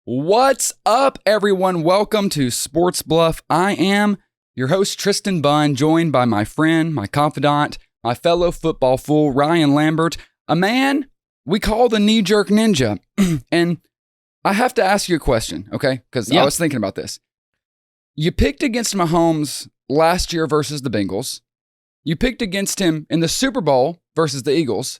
What's up, everyone? Welcome to Sports Bluff. I am your host, Tristan Bunn, joined by my friend, my confidant, my fellow football fool, Ryan Lambert, a man we call the knee-jerk ninja. And I have to ask you a question, okay? Because I was thinking about this. You picked against Mahomes last year versus the Bengals. You picked against him in the Super Bowl versus the Eagles.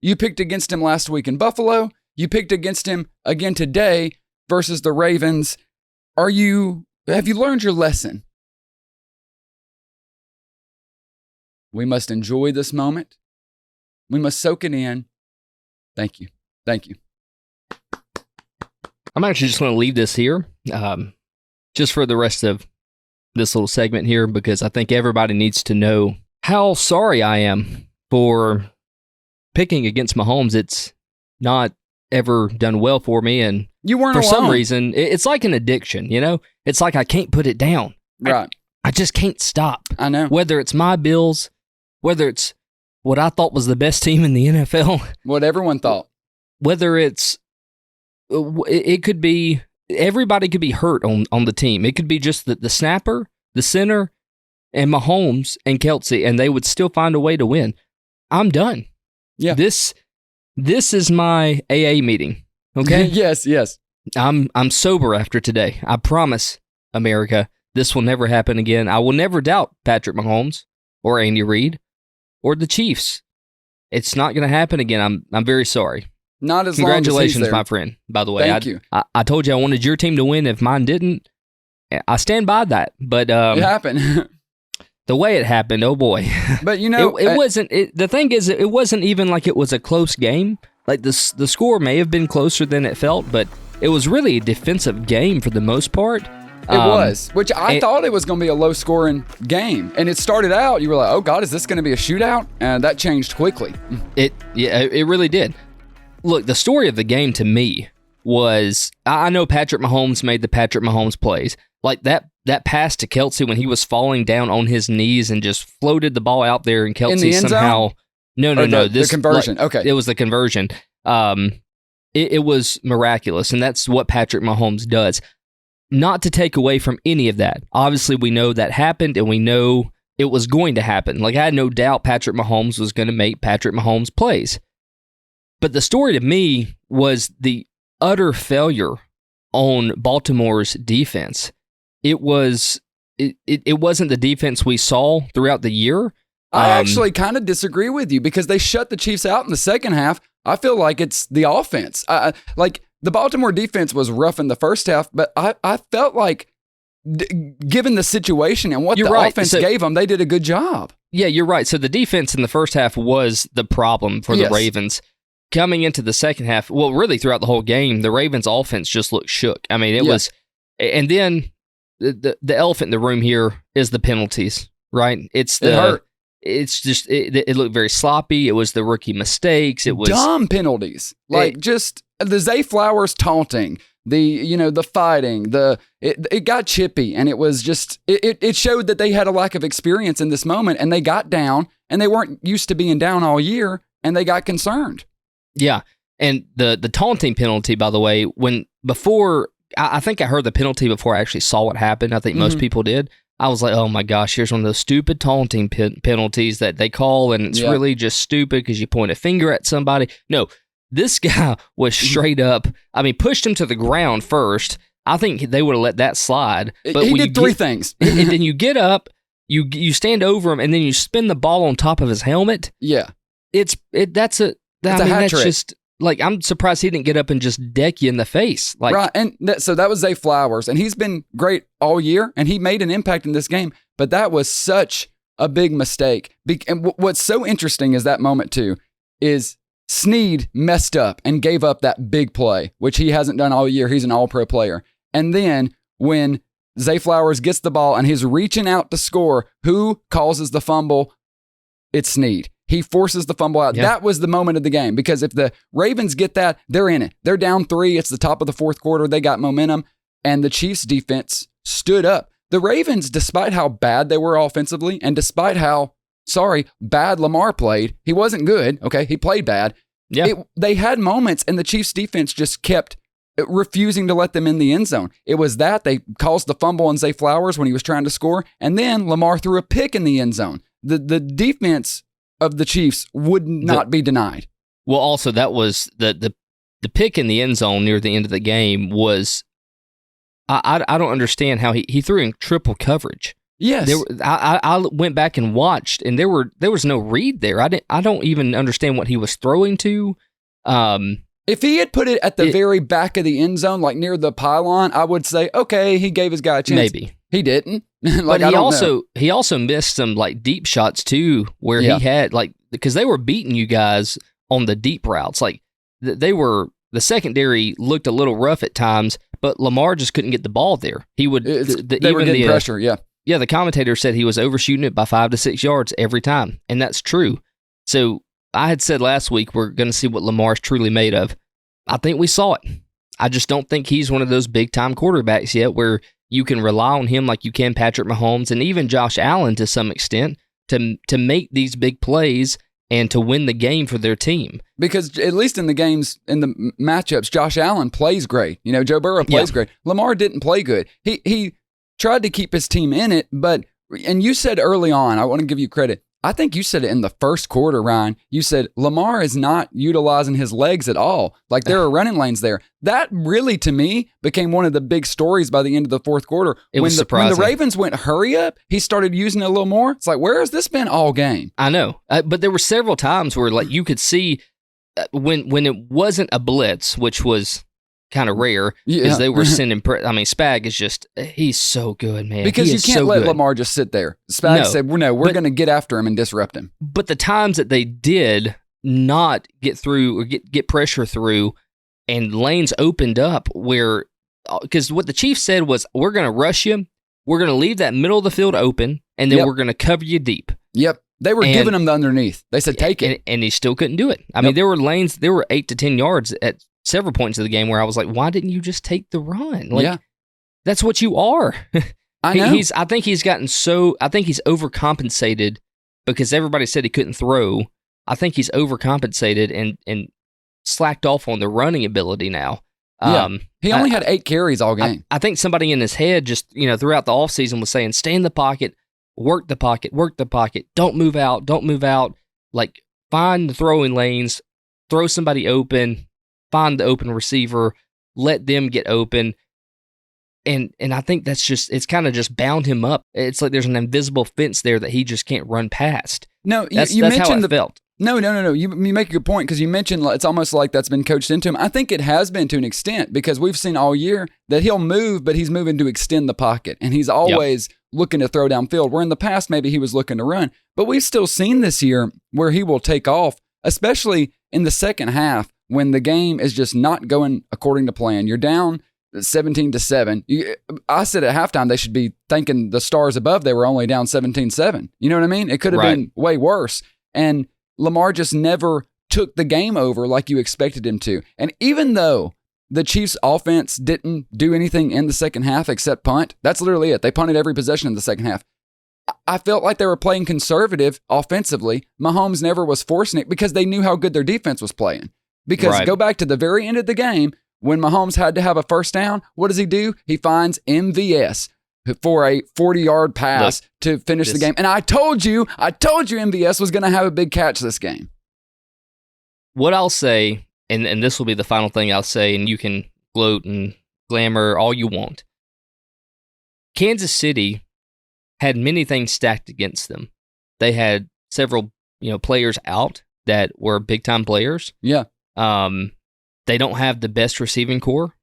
You picked against him last week in Buffalo. You picked against him again today versus the Ravens. Have you learned your lesson? We must enjoy this moment. We must soak it in. Thank you. Thank you. I'm actually just going to leave this here, just for the rest of this little segment here, because I think everybody needs to know how sorry I am for picking against Mahomes. It's not ever done well for me, and you weren't for alone. Some reason, it's like an addiction, you know? It's like I can't put it down. Right. I just can't stop. I know. Whether it's my Bills, whether it's what I thought was the best team in the NFL. What everyone thought. Whether it's, it could be, everybody could be hurt on the team. It could be just the snapper, the center, and Mahomes and Kelsey, and they would still find a way to win. I'm done. Yeah. This is my AA meeting, okay? Yes. I'm sober after today. I promise, America, this will never happen again. I will never doubt Patrick Mahomes or Andy Reid or the Chiefs. It's not going to happen again. I'm very sorry. Not as Congratulations, long as he's there. my friend, by the way. Thank you. I told you I wanted your team to win. If mine didn't, I stand by that. But it happened. The way it happened, oh boy. But you know, it wasn't. The thing is, it wasn't even like it was a close game. Like the score may have been closer than it felt, but it was really a defensive game for the most part. It was, which I thought it was going to be a low-scoring game. And it started out, you were like, oh, God, is this going to be a shootout? And that changed quickly. It really did. Look, the story of the game to me was, I know Patrick Mahomes made the Patrick Mahomes plays. Like that pass to Kelsey when he was falling down on his knees and just floated the ball out there, and Kelsey somehow... No. The conversion. Okay. It was the conversion. It was miraculous, and that's what Patrick Mahomes does. Not to take away from any of that. Obviously, we know that happened, and we know it was going to happen. Like, I had no doubt Patrick Mahomes was going to make Patrick Mahomes plays. But the story to me was the utter failure on Baltimore's defense. It wasn't the defense we saw throughout the year. I actually kind of disagree with you because they shut the Chiefs out in the second half. I feel like it's the offense. Like the Baltimore defense was rough in the first half, but I felt like given the situation and what offense gave them, they did a good job. Yeah, you're right. So the defense in the first half was the problem for the Ravens. Coming into the second half, well, really throughout the whole game, the Ravens offense just looked shook. I mean, it was, and then the elephant in the room here is the penalties, right? It hurt. It's just, it looked very sloppy. It was the rookie mistakes. It was dumb penalties. Like just the Zay Flowers taunting, the fighting, it got chippy, and it was just, it showed that they had a lack of experience in this moment, and they got down, and they weren't used to being down all year, and they got concerned. Yeah. And the taunting penalty, by the way, I think I heard the penalty before I actually saw what happened. I think most people did. I was like, oh my gosh, here's one of those stupid taunting penalties that they call, and it's really just stupid because you point a finger at somebody. No, this guy was straight up, pushed him to the ground first. I think they would have let that slide. But he did three things. And then you get up, you stand over him, and then you spin the ball on top of his helmet. Yeah. That's a hat trick. Just, like, I'm surprised he didn't get up and just deck you in the face. Like, right, and so that was Zay Flowers, and he's been great all year, and he made an impact in this game, but that was such a big mistake. And what's so interesting is that moment, too, is Snead messed up and gave up that big play, which he hasn't done all year. He's an all-pro player. And then when Zay Flowers gets the ball and he's reaching out to score, who causes the fumble? It's Snead. He forces the fumble out. Yep. That was the moment of the game, because if the Ravens get that, they're in it. They're down 3. It's the top of the fourth quarter. They got momentum, and the Chiefs defense stood up. The Ravens, despite how bad they were offensively and despite how, bad Lamar played, he wasn't good. Okay, he played bad. Yeah. They had moments, and the Chiefs defense just kept refusing to let them in the end zone. It was that they caused the fumble on Zay Flowers when he was trying to score, and then Lamar threw a pick in the end zone. The defense of the Chiefs would not be denied. Well, also that was the pick in the end zone near the end of the game was, I don't understand how he threw in triple coverage. Yes, I went back and watched, and there was no read there. I don't even understand what he was throwing to. If he had put it at the very back of the end zone, like near the pylon, I would say, okay, he gave his guy a chance. Maybe he didn't. But he also missed some like deep shots too, where he had because they were beating you guys on the deep routes. Like the secondary looked a little rough at times, but Lamar just couldn't get the ball there. He would they were getting pressure. Yeah, the commentator said he was overshooting it by 5 to 6 yards every time, and that's true. So I had said last week we're going to see what Lamar's truly made of. I think we saw it. I just don't think he's one of those big-time quarterbacks yet where you can rely on him like you can Patrick Mahomes and even Josh Allen to some extent to make these big plays and to win the game for their team. Because at least in the games, in the matchups, Josh Allen plays great. You know, Joe Burrow plays great. Lamar didn't play good. He tried to keep his team in it, and you said early on, I want to give you credit, I think you said it in the first quarter, Ryan. You said Lamar is not utilizing his legs at all. Like there are running lanes there. That really, to me, became one of the big stories by the end of the fourth quarter. It was surprising. When the Ravens went hurry up, he started using it a little more. It's like, where has this been all game? I know. But there were several times where like you could see when it wasn't a blitz, which was kind of rare because they were sending. Spag is just, he's so good, man. Because you can't let Lamar just sit there. Spag said, we're going to get after him and disrupt him. But the times that they did not get through or get pressure through and lanes opened up where, because what the Chiefs said was, we're going to rush you, we're going to leave that middle of the field open, and then we're going to cover you deep. Yep. They were giving him the underneath. They said, take it. And he still couldn't do it. I mean, there were lanes, there were 8 to 10 yards at several points of the game where I was like, why didn't you just take the run? That's what you are. I know. I think he's overcompensated because everybody said he couldn't throw. I think he's overcompensated and slacked off on the running ability now. He only had 8 carries all game. I think somebody in his head just, throughout the offseason was saying, stay in the pocket, work the pocket, don't move out. Like, find the throwing lanes, throw somebody open, find the open receiver, let them get open. And I think it's kind of just bound him up. It's like there's an invisible fence there that he just can't run past. No, that's mentioned how it felt. No. You make a good point because you mentioned it's almost like that's been coached into him. I think it has been to an extent because we've seen all year that he'll move, but he's moving to extend the pocket. And he's always looking to throw downfield, where in the past maybe he was looking to run. But we've still seen this year where he will take off, especially in the second half, when the game is just not going according to plan. You're down 17-7. I said at halftime they should be thanking the stars above they were only down 17-7. You know what I mean? It could have been way worse. And Lamar just never took the game over like you expected him to. And even though the Chiefs' offense didn't do anything in the second half except punt, that's literally it. They punted every possession in the second half. I felt like they were playing conservative offensively. Mahomes never was forcing it because they knew how good their defense was playing. Because go back to the very end of the game, when Mahomes had to have a first down, what does he do? He finds MVS for a 40-yard pass to finish the game. And I told you MVS was going to have a big catch this game. What I'll say, and this will be the final thing I'll say, and you can gloat and glamour all you want. Kansas City had many things stacked against them. They had several, players out that were big-time players. Yeah. They don't have the best receiving core.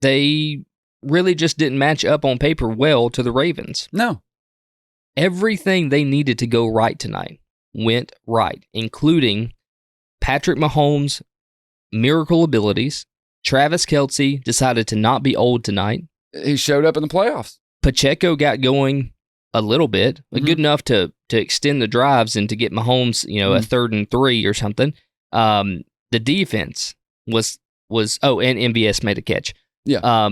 They really just didn't match up on paper well to the Ravens. No. Everything they needed to go right tonight went right, including Patrick Mahomes' miracle abilities. Travis Kelce decided to not be old tonight. He showed up in the playoffs. Pacheco got going a little bit, good enough to extend the drives and to get Mahomes, a 3rd and 3 or something. The defense was and MVS made a catch. Yeah.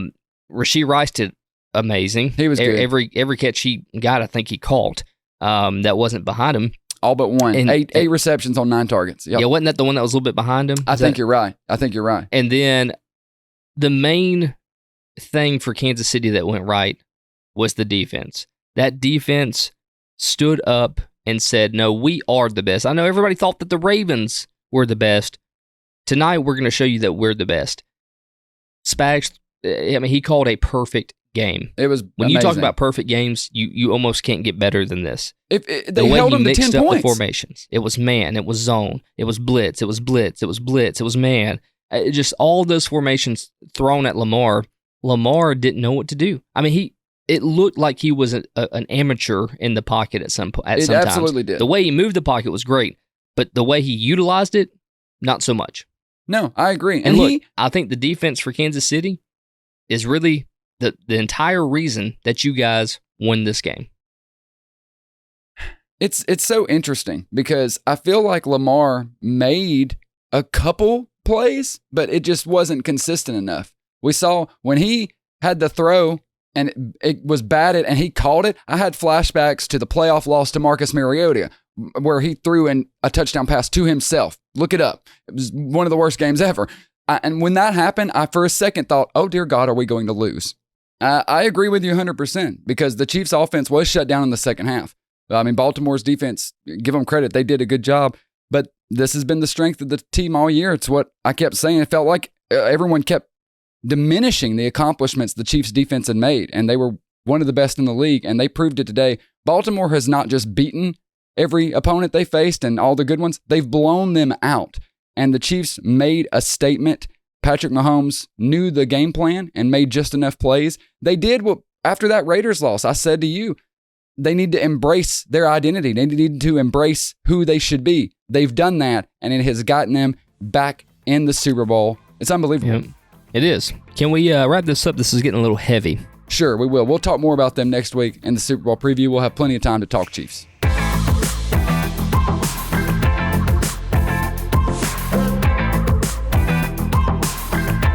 Rashee Rice did amazing. He was good. Every catch he got, I think he caught. That wasn't behind him. all but one. And, eight receptions on 9 targets. Yep. Yeah, wasn't that the one that was a little bit behind him? I think you're right. And then the main thing for Kansas City that went right was the defense. That defense stood up and said, no, we are the best. I know everybody thought that the Ravens were the best. Tonight, we're going to show you that we're the best. Spags, he called a perfect game. It was when amazing. you talk about perfect games, you almost can't get better than this. They held him to 10 up points. The formations. It was man. It was zone. It was blitz. It was blitz. It was blitz. It was man. Just all those formations thrown at Lamar. Lamar didn't know what to do. It looked like he was an amateur in the pocket at some point. It absolutely did. The way he moved the pocket was great, but the way he utilized it, not so much. No, I agree. And look, I think the defense for Kansas City is really the entire reason that you guys won this game. It's so interesting because I feel like Lamar made a couple plays, but it just wasn't consistent enough. We saw when he had the throw and it was batted and he called it, I had flashbacks to the playoff loss to Marcus Mariota where he threw in a touchdown pass to himself. Look it up. It was one of the worst games ever. And when that happened, I for a second thought, oh dear God, are we going to lose? I agree with you 100% because the Chiefs' offense was shut down in the second half. Baltimore's defense, give them credit, they did a good job. But this has been the strength of the team all year. It's what I kept saying. It felt like everyone kept diminishing the accomplishments the Chiefs' defense had made, and they were one of the best in the league, and they proved it today. Baltimore has not just beaten every opponent they faced and all the good ones, they've blown them out. And the Chiefs made a statement. Patrick Mahomes knew the game plan and made just enough plays. They did what, after that Raiders loss, I said to you, they need to embrace their identity. They need to embrace who they should be. They've done that, and it has gotten them back in the Super Bowl. It's unbelievable. Yep, it is. Can we wrap this up? This is getting a little heavy. Sure, we will. We'll talk more about them next week in the Super Bowl preview. We'll have plenty of time to talk Chiefs.